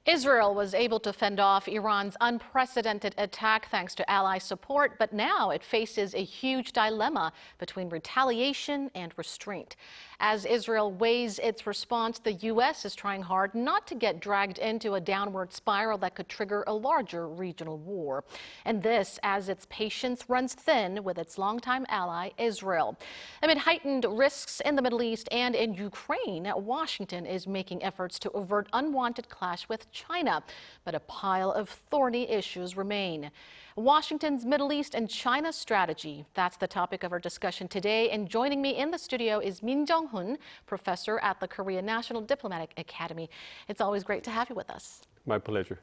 Israel was able to fend off Iran's unprecedented attack thanks to ally support, but now it faces a huge dilemma between retaliation and restraint. As Israel weighs its response, the U.S. is trying hard not to get dragged into a downward spiral that could trigger a larger regional war. And this as its patience runs thin with its longtime ally, Israel. Amid heightened risks in the Middle East and in Ukraine, Washington is making efforts to avert unwanted clash with China, but a pile of thorny issues remain. Washington's Middle East and China strategy, that's the topic of our discussion today. And joining me in the studio is Min Jeong-hun, professor at the Korea National Diplomatic Academy. It's always great to have you with us. My pleasure.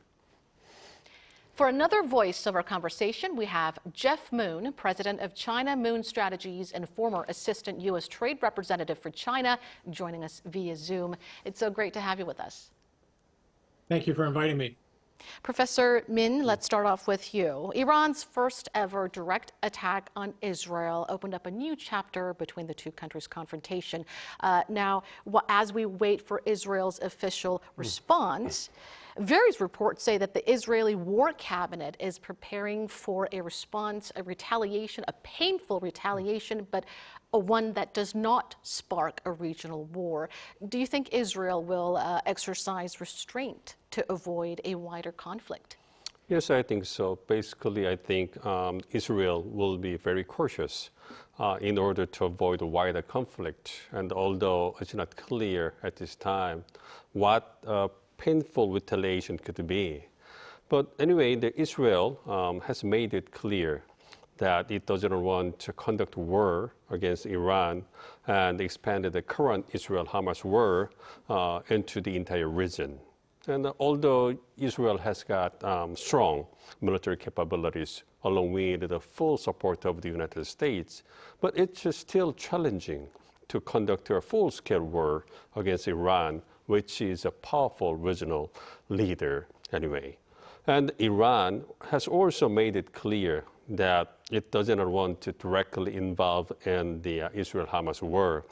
For another voice of our conversation, we have Jeff Moon, president of China Moon Strategies and former assistant U.S. Trade Representative for China, joining us via Zoom. It's so great to have you with us. Thank you for inviting me. Professor Min, let's start off with you. Iran's first ever direct attack on Israel opened up a new chapter between the two countries' confrontation. Now, as we wait for Israel's official response, various reports say that the Israeli War Cabinet is preparing for a response, a retaliation, a painful retaliation, but one that does not spark a regional war. Do you think Israel will exercise restraint to avoid a wider conflict? Yes, I think so. Basically, I think Israel will be very cautious in order to avoid a wider conflict. And although it's not clear at this time what painful retaliation could be. But anyway, Israel has made it clear that it doesn't want to conduct war against Iran and expand the current Israel-Hamas war into the entire region. And although Israel has got strong military capabilities along with the full support of the United States, but it's still challenging to conduct a full-scale war against Iran, which is a powerful regional leader anyway. And Iran has also made it clear that it doesn't want to directly involve in the Israel-Hamas war.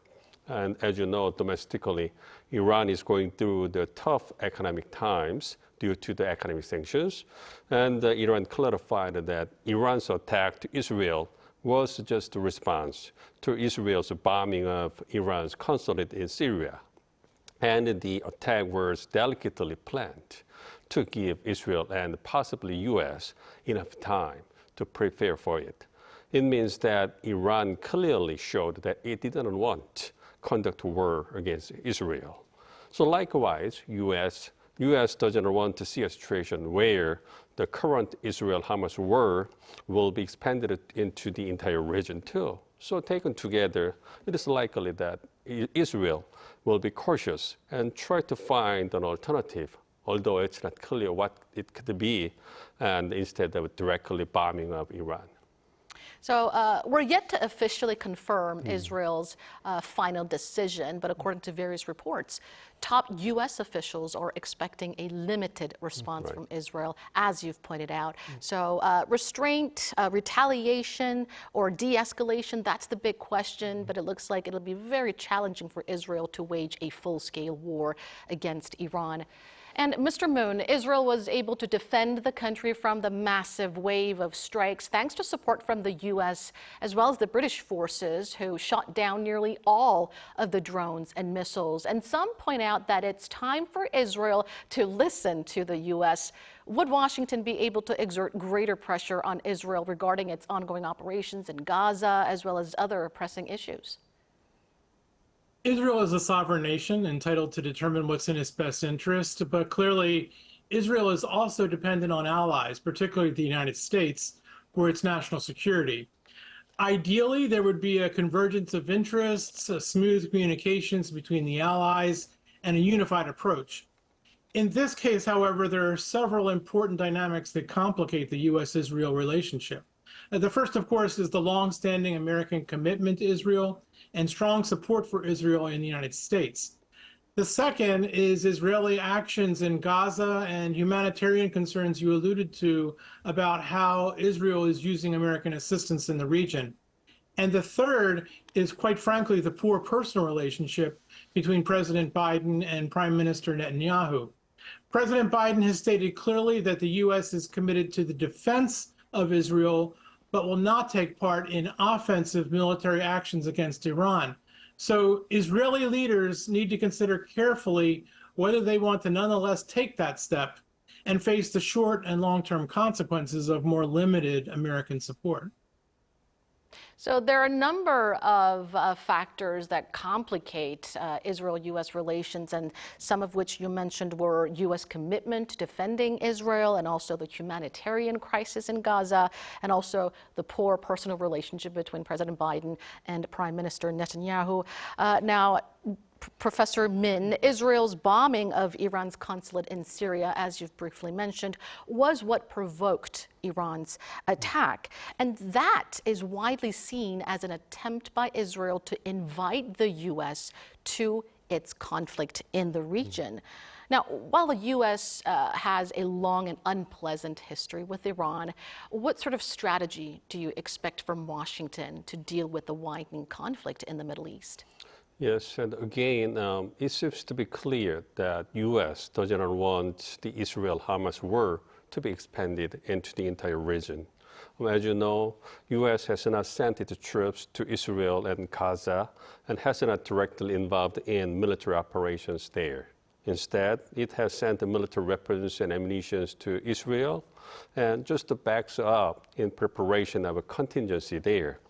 And as you know, domestically, Iran is going through the tough economic times due to the economic sanctions. And Iran clarified that Iran's attack to Israel was just a response to Israel's bombing of Iran's consulate in Syria. And the attack was delicately planned to give Israel and possibly U.S. enough time to prepare for it. It means that Iran clearly showed that it didn't want to conduct war against Israel. So likewise, U.S. doesn't want to see a situation where the current Israel-Hamas war will be expanded into the entire region too. So taken together, it is likely that Israel will be cautious and try to find an alternative, although it's not clear what it could be, and instead of directly bombing of Iran. So we're yet to officially confirm Israel's final decision, but according to various reports, top U.S. officials are expecting a limited response from Israel, as you've pointed out. So restraint, retaliation, or de-escalation, that's the big question, but it looks like it'll be very challenging for Israel to wage a full-scale war against Iran. And Mr. Moon, Israel was able to defend the country from the massive wave of strikes thanks to support from the U.S. as well as the British forces, who shot down nearly all of the drones and missiles. And some point out that it's time for Israel to listen to the U.S. Would Washington be able to exert greater pressure on Israel regarding its ongoing operations in Gaza as well as other pressing issues? Israel is a sovereign nation entitled to determine what's in its best interest, but clearly Israel is also dependent on allies, particularly the United States, for its national security. Ideally, there would be a convergence of interests, smooth communications between the allies, and a unified approach. In this case, however, there are several important dynamics that complicate the U.S.-Israel relationship. The first, of course, is the long-standing American commitment to Israel and strong support for Israel in the United States. The second is Israeli actions in Gaza and humanitarian concerns you alluded to about how Israel is using American assistance in the region. And the third is, quite frankly, the poor personal relationship between President Biden and Prime Minister Netanyahu. President Biden has stated clearly that the U.S. is committed to the defense of Israel, but will not take part in offensive military actions against Iran. So Israeli leaders need to consider carefully whether they want to nonetheless take that step and face the short and long-term consequences of more limited American support. So there are a number of factors that complicate Israel-U.S. relations, and some of which you mentioned were U.S. commitment to defending Israel, and also the humanitarian crisis in Gaza, and also the poor personal relationship between President Biden and Prime Minister Netanyahu. Now, Professor Min, Israel's bombing of Iran's consulate in Syria, as you've briefly mentioned, was what provoked Iran's attack. And that is widely seen as an attempt by Israel to invite the U.S. to its conflict in the region. Now, while the U.S. has a long and unpleasant history with Iran, what sort of strategy do you expect from Washington to deal with the widening conflict in the Middle East? Yes, and again, it seems to be clear that U.S. does not want the Israel-Hamas war to be expanded into the entire region. As you know, U.S. has not sent its troops to Israel and Gaza and has not directly involved in military operations there. Instead, it has sent military weapons and ammunition to Israel and just backs up in preparation of a contingency there.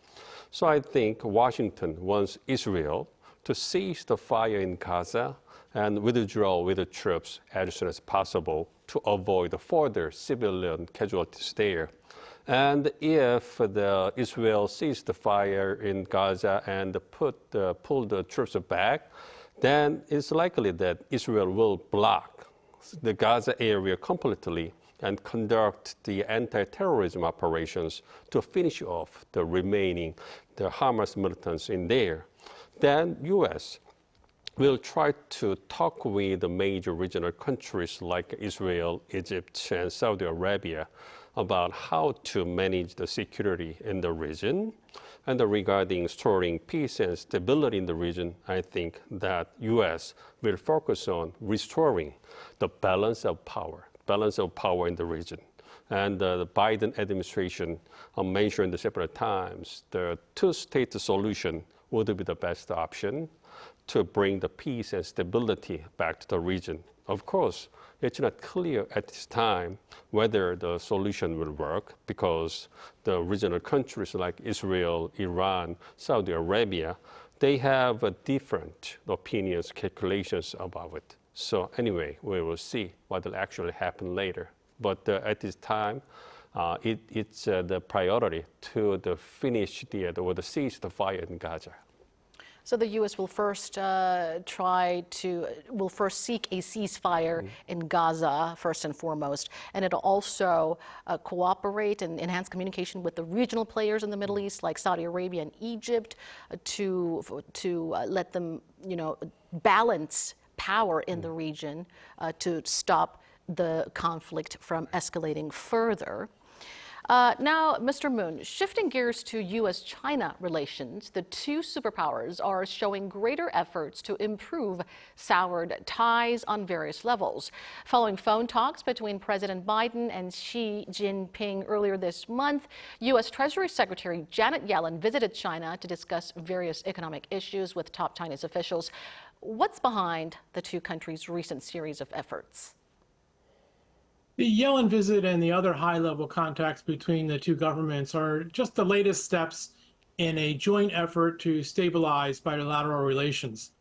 So I think Washington wants Israel to cease the fire in Gaza and withdraw with the troops as soon as possible to avoid further civilian casualties there. And if Israel ceases the fire in Gaza and pull the troops back, then it's likely that Israel will block the Gaza area completely and conduct the anti-terrorism operations to finish off the Hamas militants in there. Then U.S. will try to talk with the major regional countries like Israel, Egypt, and Saudi Arabia about how to manage the security in the region. And regarding restoring peace and stability in the region, I think that U.S. will focus on restoring the balance of power in the region. And the Biden administration mentioned several times the two-state solution would be the best option to bring the peace and stability back to the region. Of course, it's not clear at this time whether the solution will work because the regional countries like Israel, Iran, Saudi Arabia, they have different opinions, calculations about it. So anyway, we will see what will actually happen later. But at this time, it's the priority to finish or cease the fire in Gaza. So the U.S. will first seek a ceasefire in Gaza, first and foremost, and it'll also cooperate and enhance communication with the regional players in the Middle East, like Saudi Arabia and Egypt, to let them, balance power in the region to stop the conflict from escalating further. Now, Mr. Moon, shifting gears to U.S.-China relations, the two superpowers are showing greater efforts to improve soured ties on various levels. Following phone talks between President Biden and Xi Jinping earlier this month, U.S. Treasury Secretary Janet Yellen visited China to discuss various economic issues with top Chinese officials. What's behind the two countries' recent series of efforts? The Yellen visit and the other high-level contacts between the two governments are just the latest steps in a joint effort to stabilize bilateral relations.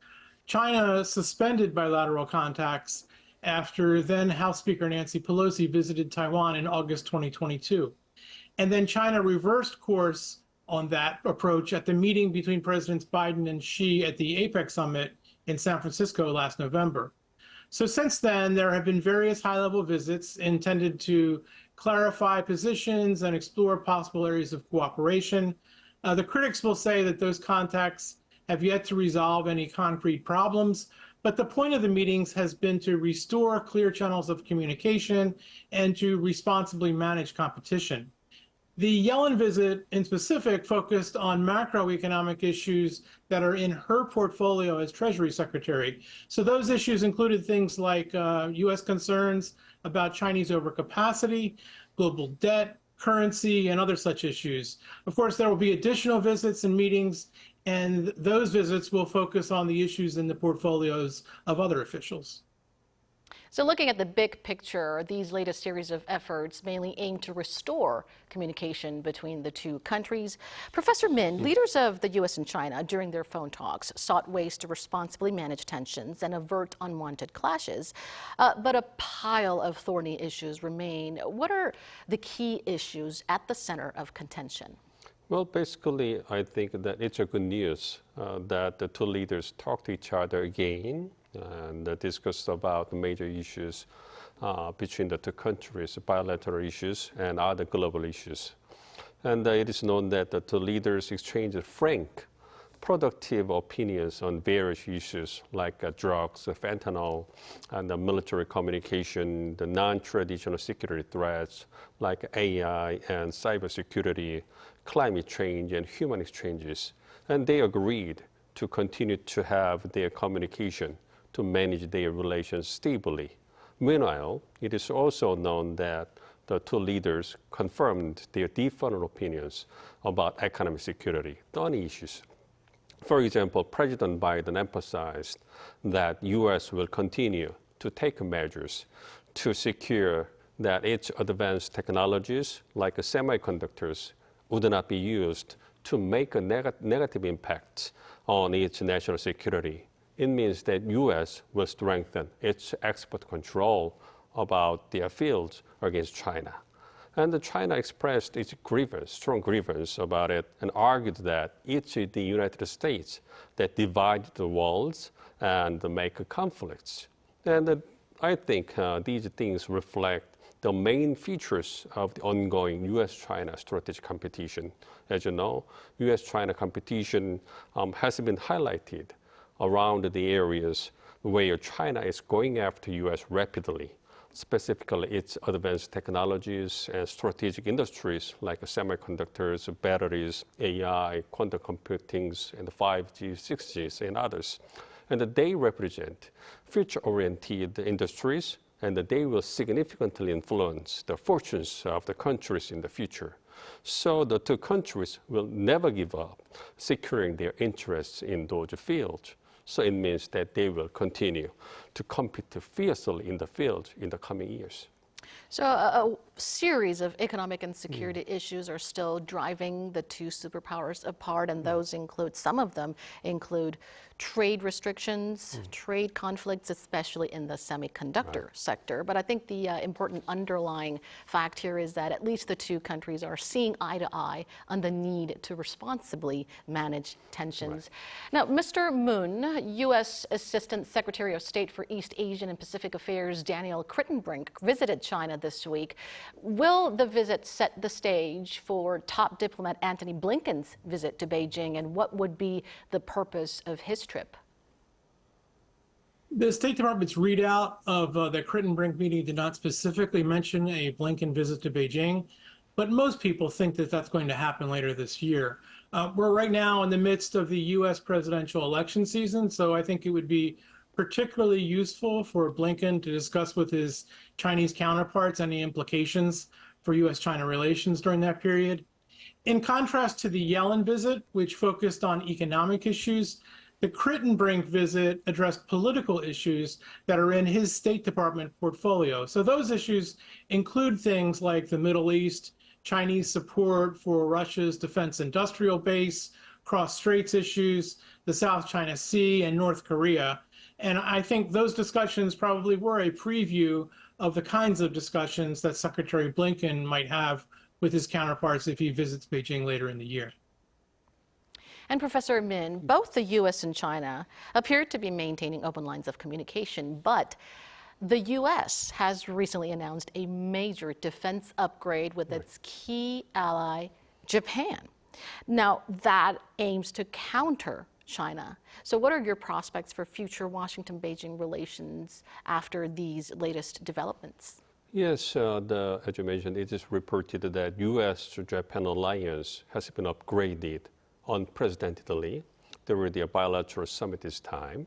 China suspended bilateral contacts after then House Speaker Nancy Pelosi visited Taiwan in August 2022. And then China reversed course on that approach at the meeting between Presidents Biden and Xi at the APEC summit in San Francisco last November. So since then, there have been various high-level visits intended to clarify positions and explore possible areas of cooperation. The critics will say that those contacts have yet to resolve any concrete problems, but the point of the meetings has been to restore clear channels of communication and to responsibly manage competition. The Yellen visit in specific focused on macroeconomic issues that are in her portfolio as Treasury Secretary. So those issues included things like U.S. concerns about Chinese overcapacity, global debt, currency, and other such issues. Of course, there will be additional visits and meetings, and those visits will focus on the issues in the portfolios of other officials. So looking at the big picture, these latest series of efforts mainly aim to restore communication between the two countries. Professor Min, leaders of the U.S. and China during their phone talks sought ways to responsibly manage tensions and avert unwanted clashes. But a pile of thorny issues remain. What are the key issues at the center of contention? Well, basically, I think that it's a good news that the two leaders talk to each other again and discussed about major issues between the two countries, bilateral issues and other global issues. And it is known that the two leaders exchanged frank, productive opinions on various issues like drugs, fentanyl, and the military communication, the non-traditional security threats like AI and cybersecurity, climate change, and human exchanges. And they agreed to continue to have their communication to manage their relations stably. Meanwhile, it is also known that the two leaders confirmed their different opinions about economic security, thorny issues. For example, President Biden emphasized that U.S. will continue to take measures to secure that its advanced technologies, like semiconductors, would not be used to make a negative impact on its national security. It means that U.S. will strengthen its export control about their fields against China. And China expressed its strong grievance about it, and argued that it's the United States that divides the world and make conflicts. And I think these things reflect the main features of the ongoing U.S.-China strategic competition. As you know, U.S.-China competition has been highlighted around the areas where China is going after U.S. rapidly, specifically its advanced technologies and strategic industries like semiconductors, batteries, AI, quantum computing, and 5G, 6G, and others. And they represent future-oriented industries, and they will significantly influence the fortunes of the countries in the future. So the two countries will never give up securing their interests in those fields. So it means that they will continue to compete fiercely in the field in the coming years. So a series of economic and security issues are still driving the two superpowers apart, and those include, some of them include trade restrictions, trade conflicts, especially in the semiconductor sector. But I think the important underlying fact here is that at least the two countries are seeing eye to eye on the need to responsibly manage tensions. Now, Mr. Moon, U.S. Assistant Secretary of State for East Asian and Pacific Affairs Daniel Crittenbrink visited China this week. Will the visit set the stage for top diplomat Antony Blinken's visit to Beijing, and what would be the purpose of his trip? The State Department's readout of the Crittenbrink meeting did not specifically mention a Blinken visit to Beijing, but most people think that that's going to happen later this year. We're right now in the midst of the U.S. presidential election season, so I think it would be particularly useful for Blinken to discuss with his Chinese counterparts any implications for U.S.-China relations during that period. In contrast to the Yellen visit, which focused on economic issues, the Crittenbrink visit addressed political issues that are in his State Department portfolio. So those issues include things like the Middle East, Chinese support for Russia's defense industrial base, cross-straits issues, the South China Sea, and North Korea. And I think those discussions probably were a preview of the kinds of discussions that Secretary Blinken might have with his counterparts if he visits Beijing later in the year. And Professor Min, both the U.S. and China appear to be maintaining open lines of communication, but the U.S. has recently announced a major defense upgrade with its key ally, Japan. Now, that aims to counter China. So what are your prospects for future Washington-Beijing relations after these latest developments? Yes, as you mentioned, it is reported that U.S.-Japan alliance has been upgraded unprecedentedly during the bilateral summit this time,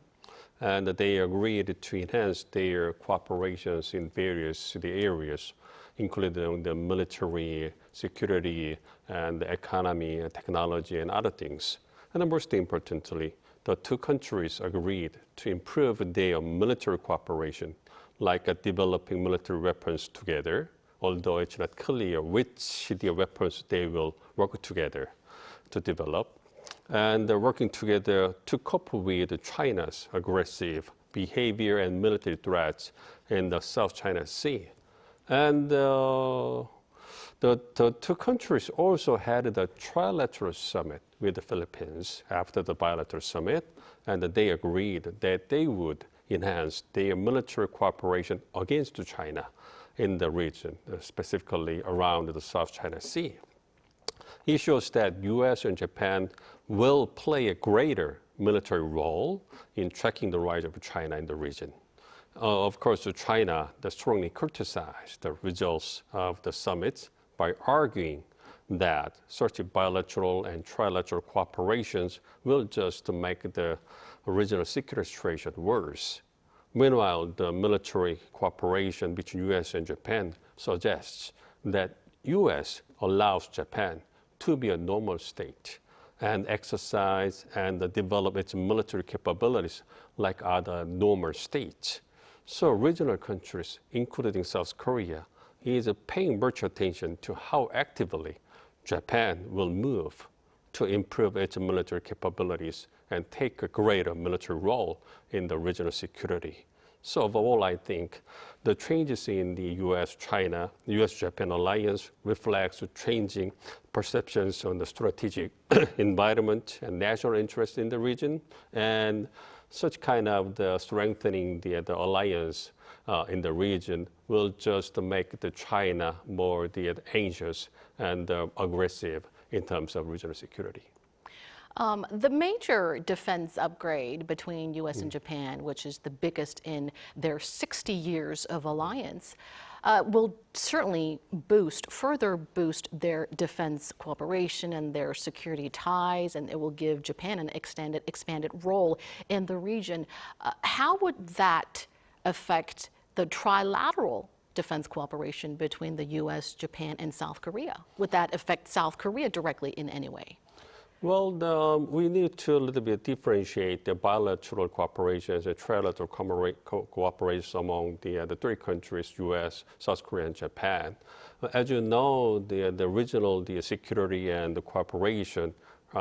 and they agreed to enhance their cooperations in various areas, including the military, security, and the economy, technology, and other things. And most importantly, the two countries agreed to improve their military cooperation, like developing military weapons together, although it's not clear which the weapons they will work together to develop, and they're working together to cope with China's aggressive behavior and military threats in the South China Sea. And the two countries also had the Trilateral summit with the Philippines after the bilateral summit, and they agreed that they would enhance their military cooperation against China in the region, specifically around the South China Sea. It shows that U.S. and Japan will play a greater military role in tracking the rise of China in the region. Of course, China strongly criticized the results of the summits by arguing that such bilateral and trilateral cooperations will just make the regional security situation worse. Meanwhile, the military cooperation between U.S. and Japan suggests that U.S. allows Japan to be a normal state and exercise and develop its military capabilities like other normal states. So regional countries, including South Korea, is paying much attention to how actively Japan will move to improve its military capabilities and take a greater military role in the regional security. So overall, I think the changes in the U.S.-China, U.S.-Japan alliance reflects changing perceptions on the strategic environment and national interest in the region, and such kind of the strengthening the alliance in the region will just make the China more anxious and aggressive in terms of regional security. The major defense upgrade between U.S. and Japan, which is the biggest in their 60 years of alliance, will certainly further boost their defense cooperation and their security ties, and it will give Japan an expanded role in the region. How would that affect the trilateral defense cooperation between the U.S., Japan, and South Korea? Would that affect South Korea directly in any way? Well, we need to a little bit differentiate the bilateral cooperation and trilateral cooperation among the three countries, U.S., South Korea, and Japan. As you know, the regional security and the cooperation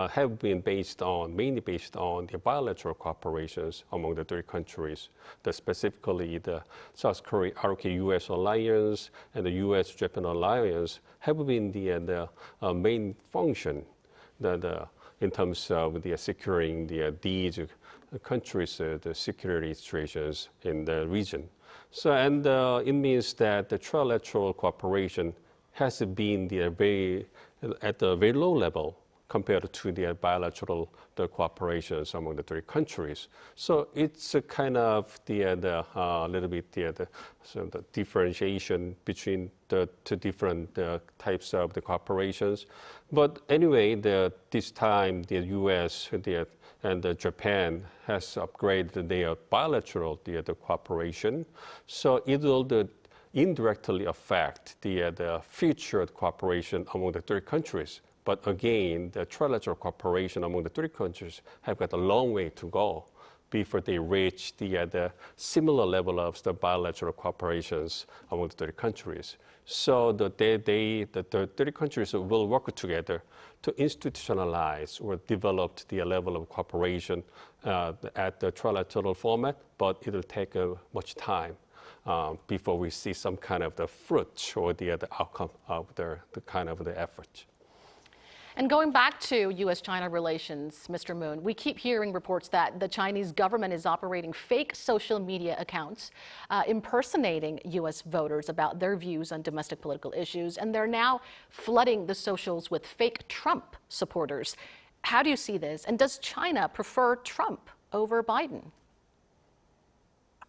have been mainly based on the bilateral cooperations among the three countries. Specifically, the South Korea, ROK-U.S. alliance and the U.S.-Japan alliance have been the main function in terms of securing these countries' the security situations in the region. So, and it means that the trilateral cooperation has been at a very low level compared to the bilateral cooperations among the three countries. So it's a kind of little bit the differentiation between the two different types of the cooperations. But anyway, this time the U.S. and Japan has upgraded their bilateral the cooperation. So it will indirectly affect the future cooperation among the three countries. But again, the trilateral cooperation among the three countries have got a long way to go before they reach the similar level of the bilateral cooperations among the three countries. So the three countries will work together to institutionalize or develop the level of cooperation at the trilateral format, but it will take much time before we see some kind of the fruit or the outcome of the kind of the effort. And going back to U.S.-China relations, Mr. Moon, we keep hearing reports that the Chinese government is operating fake social media accounts, impersonating U.S. voters about their views on domestic political issues, and they're now flooding the socials with fake Trump supporters. How do you see this? And does China prefer Trump over Biden?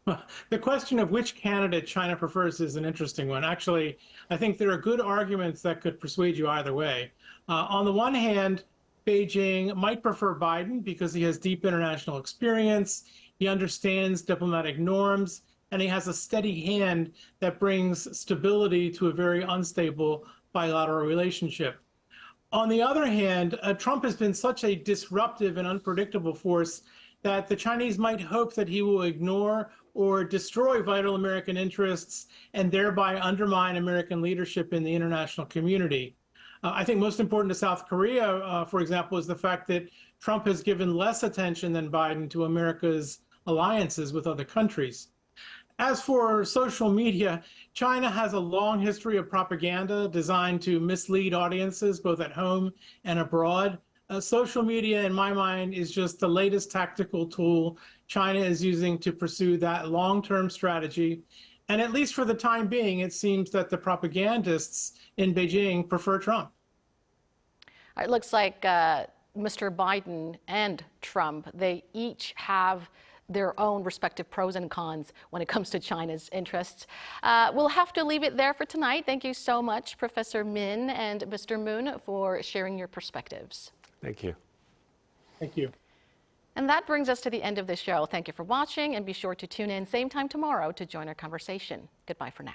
The question of which candidate China prefers is an interesting one. Actually, I think there are good arguments that could persuade you either way. On the one hand, Beijing might prefer Biden because he has deep international experience, he understands diplomatic norms, and he has a steady hand that brings stability to a very unstable bilateral relationship. On the other hand, Trump has been such a disruptive and unpredictable force that the Chinese might hope that he will ignore or destroy vital American interests and thereby undermine American leadership in the international community. I think most important to South Korea, for example, is the fact that Trump has given less attention than Biden to America's alliances with other countries. As for social media, China has a long history of propaganda designed to mislead audiences both at home and abroad. Social media, in my mind, is just the latest tactical tool China is using to pursue that long-term strategy. And at least for the time being, it seems that the propagandists in Beijing prefer Trump. It looks like Mr. Biden and Trump, they each have their own respective pros and cons when it comes to China's interests. We'll have to leave it there for tonight. Thank you so much, Professor Min and Mr. Moon, for sharing your perspectives. Thank you. Thank you. And that brings us to the end of the show. Thank you for watching, and be sure to tune in same time tomorrow to join our conversation. Goodbye for now.